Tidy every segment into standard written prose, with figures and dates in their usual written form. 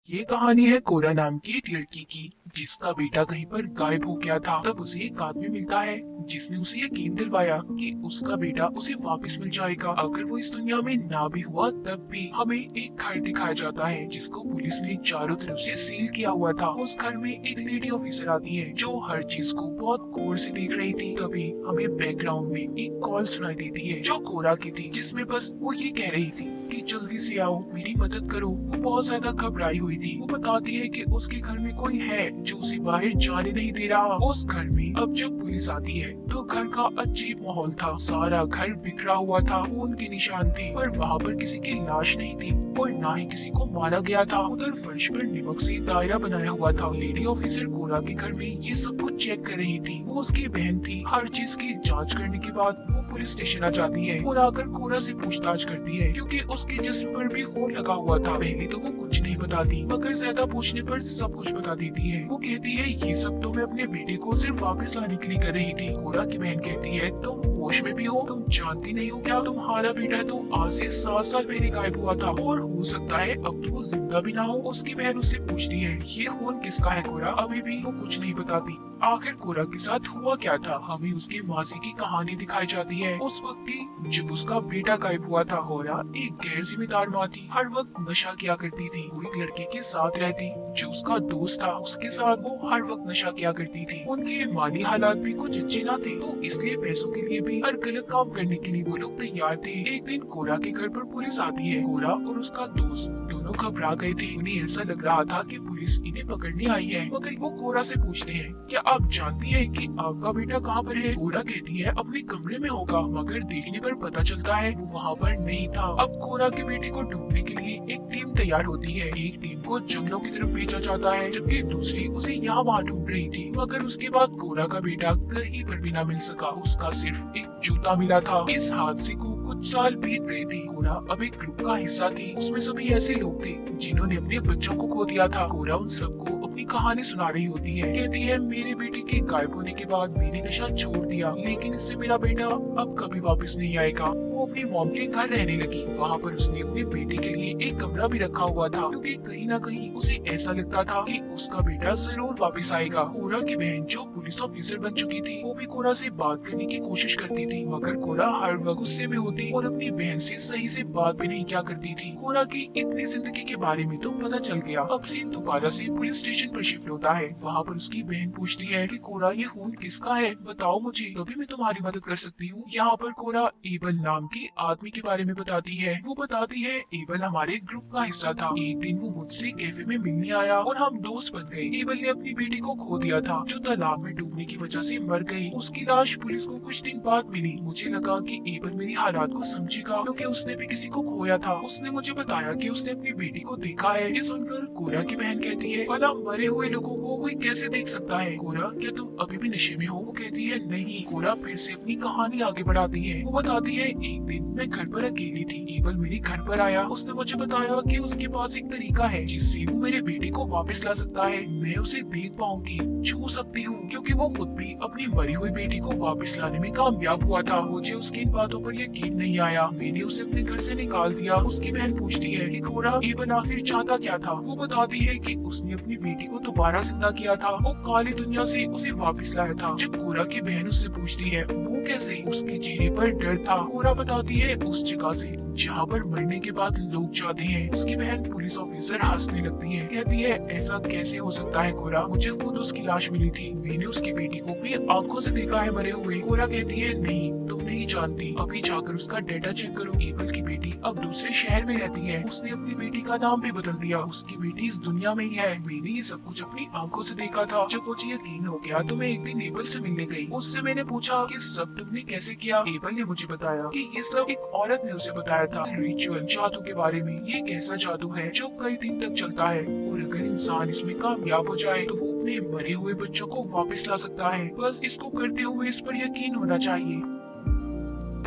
ये कहानी है कोरा नाम की एक लड़की की, जिसका बेटा कहीं पर गायब हो गया था। तब उसे एक आदमी मिलता है जिसने उसे यकीन दिलवाया कि उसका बेटा उसे वापस मिल जाएगा। अगर वो इस दुनिया में ना भी हुआ तब भी हमें एक घर दिखाया जाता है जिसको पुलिस ने चारों तरफ से सील किया हुआ था। उस घर में एक लेडी ऑफिसर आती है जो हर चीज को बहुत गौर से देख रही थी। तभी हमें बैकग्राउंड में एक कॉल सुनाई देती है जो कोरा की थी, जिसमें बस वो ये कह रही थी कि जल्दी से आओ, मेरी मदद करो। वो बहुत ज्यादा घबराई हुई थी। वो बताती है कि उसके घर में कोई है जो उसे बाहर जाने नहीं दे रहा। उस घर में अब जब पुलिस आती है तो घर का अजीब माहौल था। सारा घर बिखरा हुआ था, खून के निशान थे, पर वहाँ पर किसी की लाश नहीं थी और ना ही किसी को मारा गया था। उधर फर्श पर नमक से दायरा बनाया हुआ था। लेडी ऑफिसर कोरा के घर में ये सब कुछ चेक कर रही थी। वो उसकी बहन थी। हर चीज की जांच करने के बाद वो पुलिस स्टेशन आ जाती है और आकर कोरा से पूछताछ करती है, क्योंकि उसके जिस्म पर भी खून लगा हुआ था। पहले तो वो कुछ नहीं बताती, मगर ज्यादा पूछने पर सब कुछ बता देती है। वो कहती है ये सब तो मैं अपने बेटे को सिर्फ वापस लाने के लिए कर रही थी। कोरा की बहन कहती है तुम होश में भी हो? तुम जानती नहीं हो क्या तुम्हारा बेटा तो आज से 7 साल पहले गायब हुआ था और हो सकता है अब तो वो जिंदा भी ना हो। उसकी बहन उससे पूछती है ये खून किसका है कोरा? अभी भी वो कुछ नहीं बताती। आखिर कोरा के साथ हुआ क्या था? हमें उसके मासी की कहानी दिखाई जाती है, उस वक्त की जब उसका बेटा गायब हुआ था। कोरा एक गैर जिम्मेदार माँ थी, हर वक्त नशा किया करती थी। वो एक लड़के के साथ रहती जो उसका दोस्त था, उसके साथ वो हर वक्त नशा किया करती थी। उनके माली हालात भी कुछ अच्छे ना थे, तो इसलिए पैसों के लिए भी हर गलत काम करने के लिए वो लोग तैयार थे। एक दिन कोरा के घर पर पुलिस आती है। कोरा और उसका दोस्त दोनों घबरा गए थे। उन्हें ऐसा लग रहा था कि पुलिस इन्हें पकड़ने आई है। मगर वो कोरा से पूछते हैं क्या आप जानती हैं कि आपका बेटा कहाँ पर है? कोरा कहती है अपने कमरे में होगा, मगर देखने पर पता चलता है वो वहाँ पर नहीं था। अब कोरा के बेटे को ढूंढने के लिए एक टीम तैयार होती है। एक टीम को जंगलों की तरफ भेजा जाता है, जबकि दूसरी उसे यहाँ वहाँ ढूंढ रही थी। मगर उसके बाद कोरा का बेटा कहीं पर भी न मिल सका। उसका सिर्फ एक जूता मिला था। इस हादसे को कुछ साल बीत गए थे। कोरा अब एक ग्रुप का हिस्सा थी। उसमें सभी ऐसे लोग थे जिन्होंने अपने बच्चों को खो दिया था। कोरा उन सबको अपनी कहानी सुना रही होती है। कहती है मेरे बेटे के गायब होने के बाद मैंने नशा छोड़ दिया, लेकिन इससे मेरा बेटा अब कभी वापस नहीं आएगा। वो अपनी मॉम के घर रहने लगी। वहाँ पर उसने अपने बेटे के लिए एक कमरा भी रखा हुआ था, क्योंकि कहीं ना कहीं उसे ऐसा लगता था कि उसका बेटा जरूर वापस आएगा। कोरा की बहन जो पुलिस ऑफिसर बन चुकी थी, वो भी कोरा से बात करने की कोशिश करती थी, मगर कोरा हर वक्त गुस्से में होती और अपनी बहन से सही से बात भी नहीं किया करती थी। कोरा की इतनी जिंदगी के बारे में तो पता चल गया। अब सीन दोबारा से पुलिस स्टेशन पर शिफ्ट होता है। वहाँ पर उसकी बहन पूछती है कि कोरा ये खून किसका है? बताओ मुझे, तभी मैं तुम्हारी मदद कर सकती हूँ। यहाँ पर कोरा एबल नाम के आदमी के बारे में बताती है। वो बताती है एबल हमारे ग्रुप का हिस्सा था। एक दिन वो मुझसे कैफे में मिलने आया और हम दोस्त बन गए। एबल ने अपनी बेटी को खो दिया था, जो तालाब में डूबने की वजह से मर गई। उसकी लाश पुलिस को कुछ दिन बाद मिली। मुझे लगा कि एबल मेरी हालात को समझेगा, क्योंकि उसने भी किसी को खोया था। उसने मुझे बताया कि उसने अपनी बेटी को देखा है। ये सुनकर कोरा की बहन कहती है भला मरे हुए लोगों को कोई कैसे देख सकता है? कोरा क्या तुम अभी भी नशे में हो? वो कहती है नहीं। कोरा फिर से अपनी कहानी आगे बढ़ाती है। वो बताती है एक दिन मैं घर पर अकेली थी। एबल मेरे घर पर आया। उसने मुझे बताया कि उसके पास एक तरीका है जिससे वो मेरे बेटे को वापस ला सकता है। मैं उसे देख पाऊंगी, छू सकती हूँ, क्योंकि वो खुद भी अपनी मरी हुई बेटी को वापस लाने में कामयाब हुआ था। मुझे उसकी इन बातों पर यकीन नहीं आया। मैंने उसे अपने घर से निकाल दिया। उसकी बहन पूछती है कि कोरा एबल आखिर चाहता क्या था? वो बताती है कि उसने अपनी बेटी को दोबारा जिंदा किया था। वो काली दुनिया से उसे वापस लाया था। जब कोरा की बहन उससे पूछती है वो कैसे, उसके चेहरे पर डर था। कोरा बताती है उस जगह से जहाँ पर मरने के बाद लोग जाते हैं। उसकी बहन पुलिस ऑफिसर हंसने लगती है। कहती है ऐसा कैसे हो सकता है कोरा? मुझे खुद उसकी लाश मिली थी। मैंने उसकी बेटी को अपनी आंखों से देखा है मरे हुए। कोरा कहती है नहीं, तुम नहीं जानती। अभी जाकर उसका डेटा चेक करो। एबल की बेटी अब दूसरे शहर में रहती है। उसने अपनी बेटी का नाम भी बदल दिया। उसकी बेटी इस दुनिया में ही है। मैंने ये सब कुछ अपनी आंखों से देखा था। जब मुझे यकीन हो गया तो मैं एक दिन एबल से मिलने गई। उससे मैंने पूछा कि सब तुमने कैसे किया? एबल ने मुझे बताया कि ये सब एक औरत ने उसे बताया था, रिचुअल जादू के बारे में। ये एक ऐसा जादू है जो कई दिन तक चलता है और अगर इंसान इसमें कामयाब हो जाए तो वो अपने मरे हुए बच्चों को वापस ला सकता है। बस इसको करते हुए इस पर यकीन होना चाहिए।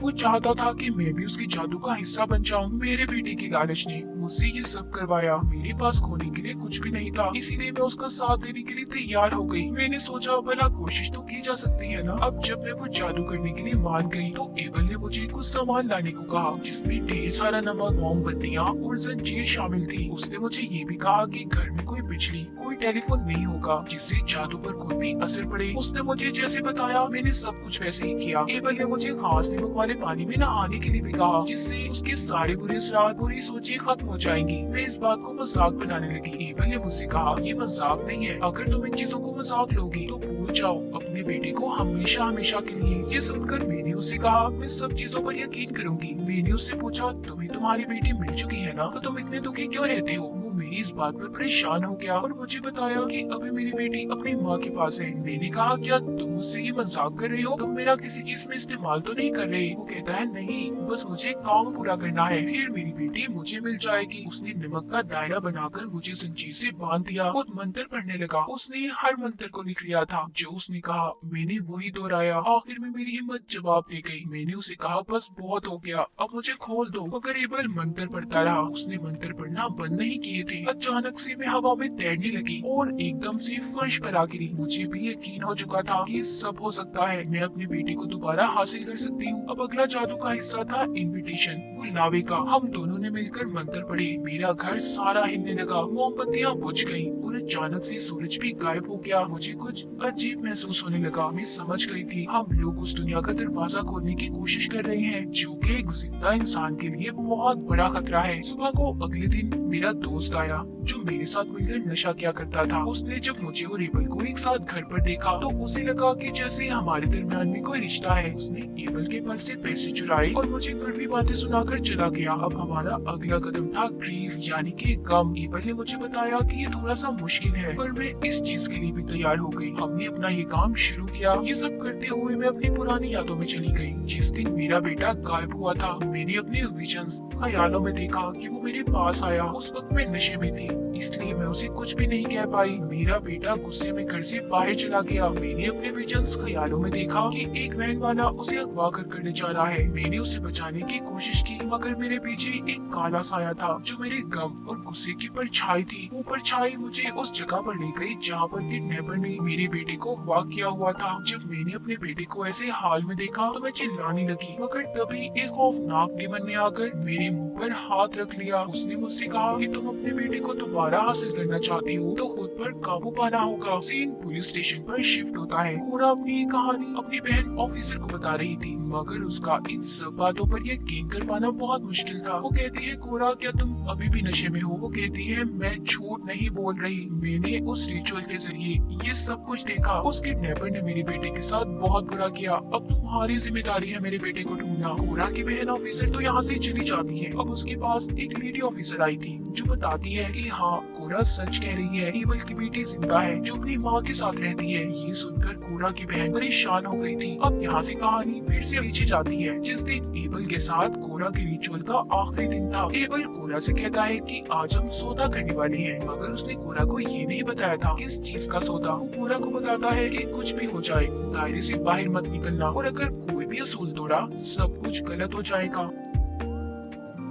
वो चाहता था कि मैं भी उसके जादू का हिस्सा बन जाऊं। मेरे बेटे की लालच ने मुझसे ये सब करवाया। मेरे पास खोने के लिए कुछ भी नहीं था, इसीलिए मैं उसका साथ देने के लिए तैयार हो गई। मैंने सोचा भला कोशिश तो की जा सकती है ना। अब जब मैं वो जादू करने के लिए मान गई तो एबल ने मुझे कुछ सामान लाने को कहा, जिसमें ढेर सारा नमक, मोमबत्तियाँ और जंजीर शामिल थी। उसने मुझे ये भी कहा कि घर में कोई बिजली, कोई टेलीफोन नहीं होगा जिससे जादू पर कोई भी असर पड़े। उसने मुझे जैसे बताया मैंने सब कुछ वैसे ही किया। एबल ने मुझे खास नमक वाले पानी में नहाने के लिए भी कहा, जिससे उसके सारे बुरे असरार, बुरी सोचें खत्म हो जाएंगी। मैं इस बात को मजाक बनाने लगी। एबल ने मुझसे कहा, ये मजाक नहीं है, अगर तुम इन चीजों को मजाक लोगी तो भूल जाओ अपने बेटे को हमेशा हमेशा के लिए। ये सुनकर मैंने उससे कहा, मैं सब चीजों पर यकीन करूंगी। मैंने उससे पूछा, तुम्हें तुम्हारी बेटी मिल चुकी है ना, तो तुम इतने दुखी क्यों रहते हो? वो मेरी इस बात पर परेशान हो गया और मुझे बताया कि अभी मेरी बेटी अपनी माँ के पास है। मैंने कहा, क्या तुम मुझसे ये मजाक कर रहे हो? तुम मेरा किसी चीज में इस्तेमाल तो नहीं कर रहे? वो कहता है, नहीं, बस मुझे काम पूरा करना है, फिर मेरी बेटी मुझे मिल जाएगी। उसने नमक का दायरा बनाकर मुझे जंजीर से बांध दिया और मंत्र पढ़ने लगा। उसने हर मंत्र को लिख लिया था जो उसने कहा। मैंने वही दोहराया। आखिर में मेरी हिम्मत जवाब दे गई। मैंने उसे कहा, बस बहुत हो गया, अब मुझे खोल दो। मगर एबल मंत्र पढ़ता रहा। उसने मंत्र पढ़ना बंद नहीं किए थे। अचानक से मैं हवा में तैरने लगी और एकदम से फर्श पर आ गिरी। मुझे भी यकीन हो चुका था कि सब हो सकता है, मैं अपनी बेटी को दोबारा हासिल कर सकती हूँ। अब अगला जादू का हिस्सा था इनविटेशन, बुलावे का। हम दोनों ने मिलकर मंत्र पढ़े। मेरा घर सारा हिलने लगा, मोमबत्तियाँ बुझ गयी और अचानक से सूरज भी गायब हो गया। मुझे कुछ अजीब महसूस होने लगा। मैं समझ गई थी हम लोग उस दुनिया का दरवाजा खोलने की कोशिश कर रहे हैं, जो कि एक जिंदा इंसान के लिए बहुत बड़ा खतरा है। सुबह को अगले दिन मेरा दोस्त आया जो मेरे साथ मिलकर नशा किया करता था। उसने जब मुझे और एबल को एक साथ घर पर देखा तो उसे लगा कि जैसे हमारे दरमियान में कोई रिश्ता है। उसने एबल के पर्स से पैसे चुराए और मुझे कड़वी बातें सुनाकर चला गया। अब हमारा अगला कदम था ग्रीफ, यानी कि गम। एबल ने मुझे बताया कि ये थोड़ा सा मुश्किल है, पर मैं इस चीज के लिए भी तैयार हो गई। हमने अपना ये काम शुरू किया। ये सब करते हुए मैं अपनी पुरानी यादों में चली गई। जिस दिन मेरा बेटा गायब हुआ था, मैंने अपने विजन्स ख्यालों में देखा कि वो मेरे पास आया। उस वक्त मैं नशे में थी, इसलिए मैं उसे कुछ भी नहीं कह पाई। मेरा बेटा गुस्से में घर से बाहर चला गया। मैंने अपने विजन्स ख्यालों में देखा कि एक वैन वाला उसे अगवा कर ले जा रहा है। मैंने उसे बचाने की कोशिश की, मगर मेरे पीछे एक काला साया था जो मेरे गम और गुस्से की परछाई थी। वो परछाई मुझे उस जगह पर ले गई जहाँ पर किडनैपर ने मेरे बेटे को अगवा किया हुआ था। जब मैंने अपने बेटे को ऐसे हाल में देखा तो मैं चिल्लाने लगी, मगर तभी एक खौफनाक डेमन ने आकर मेरे मुंह पर हाथ रख लिया। उसने मुझसे कहा कि तुम अपने बेटे को दोबारा हासिल करना चाहती हो तो खुद पर काबू पाना होगा। सीन पुलिस स्टेशन पर शिफ्ट होता है। पूरा अपनी ये कहानी अपनी बहन ऑफिसर को बता रही थी, मगर उसका इन सब बातों पर यकीन कर पाना बहुत मुश्किल था। वो कहती है, कोरा क्या तुम अभी भी नशे में हो? वो कहती है, मैं झूठ नहीं बोल रही, मैंने उस रिचुअल के जरिए ये सब कुछ देखा। उस किडनैपर ने मेरे बेटे के साथ बहुत बुरा किया। अब तुम्हारी जिम्मेदारी है मेरे बेटे को ढूंढना। कोरा की बहन ऑफिसर तो यहाँ से चली जाती है। अब उसके पास एक लेडी ऑफिसर आई थी जो बताती है कि हाँ, कोरा सच कह रही है, एबल की बेटी जिंदा है जो अपनी माँ के साथ रहती है। ये सुनकर कोरा की बहन परेशान हो गई थी। अब यहाँ से कहानी फिर से पीछे जाती है। जिस दिन एबल के साथ कोरा के रिचुअल का आखिरी दिन था, एबल कोरा से कहता है कि आज हम सौदा करने वाले हैं, मगर उसने कोरा को ये नहीं बताया था किस चीज का सौदा। वो कोरा को बताता है कि कुछ भी हो जाए दायरे से बाहर मत निकलना, और अगर कोई भी असूल तोड़ा सब कुछ गलत हो जाएगा।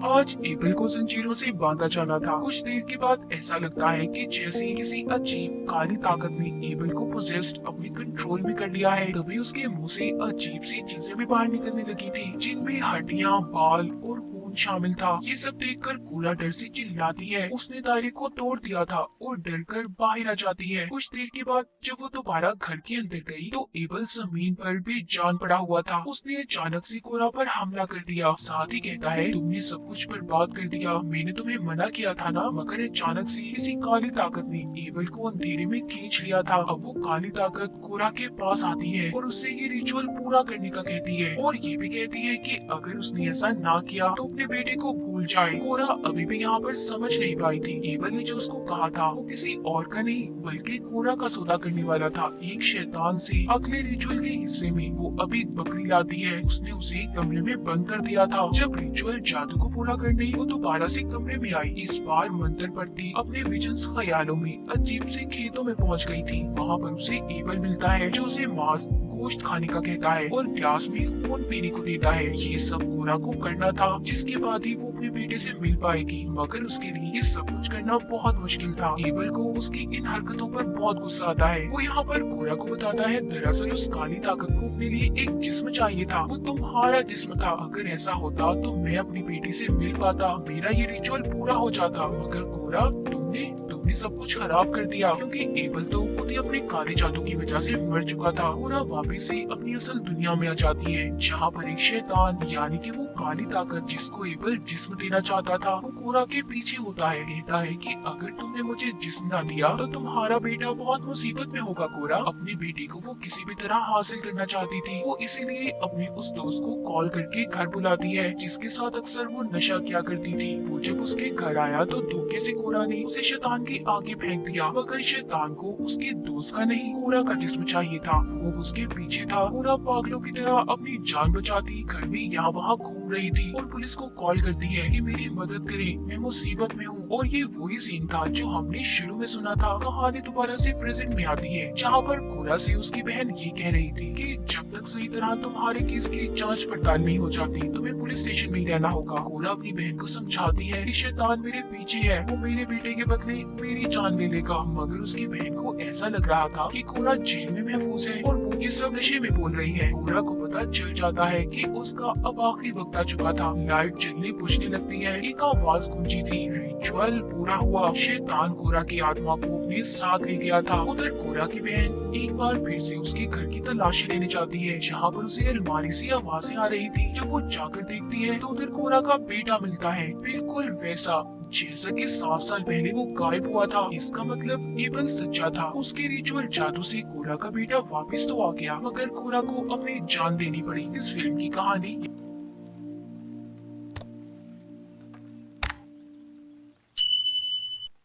आज एबल को जंजीरों से बांधा जाना था। कुछ देर के बाद ऐसा लगता है कि जैसे किसी अजीब काली ताकत ने एबल को पोजेस्ड अपने कंट्रोल में कर लिया है। तभी उसके मुंह से अजीब सी चीजें भी बाहर निकलने लगी थी, जिनमें हड्डियां, बाल और शामिल था। ये सब देखकर कोरा डर से चिल्लाती है। उसने दायरे को तोड़ दिया था और डर कर बाहर आ जाती है। कुछ देर के बाद जब वो दोबारा घर के अंदर गई तो एबल जमीन पर भी जान पड़ा हुआ था। उसने अचानक से कोरा पर हमला कर दिया। साथ ही कहता है, तुमने सब कुछ बर्बाद कर दिया, मैंने तुम्हें मना किया था ना। मगर अचानक से किसी काली ताकत ने एबल को अंधेरे में खींच लिया था। अब वो काली ताकत कोरा के पास आती है और उससे ये रिचुअल पूरा करने का कहती है, और ये भी कहती है कि अगर उसने ऐसा ना किया तो अपने बेटे को भूल जाए। कोरा अभी भी यहाँ पर समझ नहीं पाई थी। एबल ने जो उसको कहा था वो किसी और का नहीं बल्कि कोरा का सौदा करने वाला था, एक शैतान से। अगले रिचुअल के हिस्से में वो अभी बकरी लाती है। उसने उसे एक कमरे में बंद कर दिया था। जब रिचुअल जादू को पूरा करने वो दोबारा से कमरे में आई। इस बार मंत्र पढ़ती अपने विजन्स ख्यालों में अजीब से खेतों में पहुँच गई थी। वहाँ पर उसे एबल मिलता है जो उसे मांस, गोश्त खाने का कहता है और ग्लास में खून पीने को देता है। ये सब कोरा को करना था, जिसके बाद ही वो अपने बेटे से मिल पाएगी, मगर उसके लिए ये सब कुछ करना बहुत मुश्किल था। एबल को उसकी इन हरकतों पर बहुत गुस्सा आता है। वो यहाँ पर कोरा को बताता है दरअसल उस काली ताकत को अपने लिए एक जिस्म चाहिए था, वो तुम्हारा जिस्म था। अगर ऐसा होता तो मैं अपनी बेटी से मिल पाता, मेरा ये रिचुअल पूरा हो जाता। मगर कोरा, तुमने तुमने सब कुछ खराब कर दिया, क्योंकि एबल तो खुद ही अपने काले जादू की वजह से मर चुका था। कोरा वापिस से अपनी असल दुनिया में आ जाती है, जहाँ पर एक शैतान यानी कि वो काली ताकत जिसको एबल जिस्म देना चाहता था, वो कोरा के पीछे होता है। कहता है कि अगर तुमने मुझे जिस्म ना दिया तो तुम्हारा बेटा बहुत मुसीबत में होगा। कोरा अपने बेटे को वो किसी भी तरह हासिल करना चाहती थी, वो इसीलिए अपने उस दोस्त को कॉल करके घर बुलाती है, जिसके साथ अक्सर वो नशा किया करती थी। वो जब उसके घर आया तो धोखे से कोरा ने उसे शैतान के आगे फेंक दिया, मगर शैतान को उसके दोस्त का नहीं कोरा का जिस्म चाहिए था। वो उसके पीछे था। कोरा पागलों की तरह अपनी जान बचाती घर में यहाँ वहाँ घूम रही थी और पुलिस को कॉल करती है कि मेरी मदद करे, मैं मुसीबत में हूँ। और ये वही सीन था जो हमने शुरू में सुना था। कहानी दोबारा से प्रेजेंट में आती है, जहाँ पर कोरा से उसकी बहन ये कह रही थी कि जब तक सही तरह तुम्हारे केस की जांच पड़ताल नहीं हो जाती, तुम्हें पुलिस स्टेशन में ही रहना होगा। कोरा अपनी बहन को समझाती है कि शैतान मेरे पीछे है, वो मेरे बेटे के बदले मेरी जान ले लेगा। मगर उसकी बहन को ऐसा लग रहा था कि कोरा जेल में महफूज है और वो ये सब नशे में बोल रही है। कोरा को पता चल जाता है कि उसका अब आखिरी वक्त आ चुका था। लाइट जलने बुझने लगती है, एक आवाज गूंजी थी, रिचुअल पूरा हुआ। शैतान कोरा की आत्मा को अपने साथ ले गया था। उधर कोरा की बहन एक बार फिर से उसके घर की तलाशी लेने जाती है, जहाँ पर उसे अलमारी से आवाजें आ रही थी। जब वो जाकर देखती है तो उधर कोरा का बेटा मिलता है, बिल्कुल वैसा जैसा कि 7 साल पहले वो गायब हुआ था। इसका मतलब एबल सच्चा था, उसके रिचुअल जादू से कोरा का बेटा वापस तो आ गया, मगर कोरा को अपनी जान देनी पड़ी। इस फिल्म की कहानी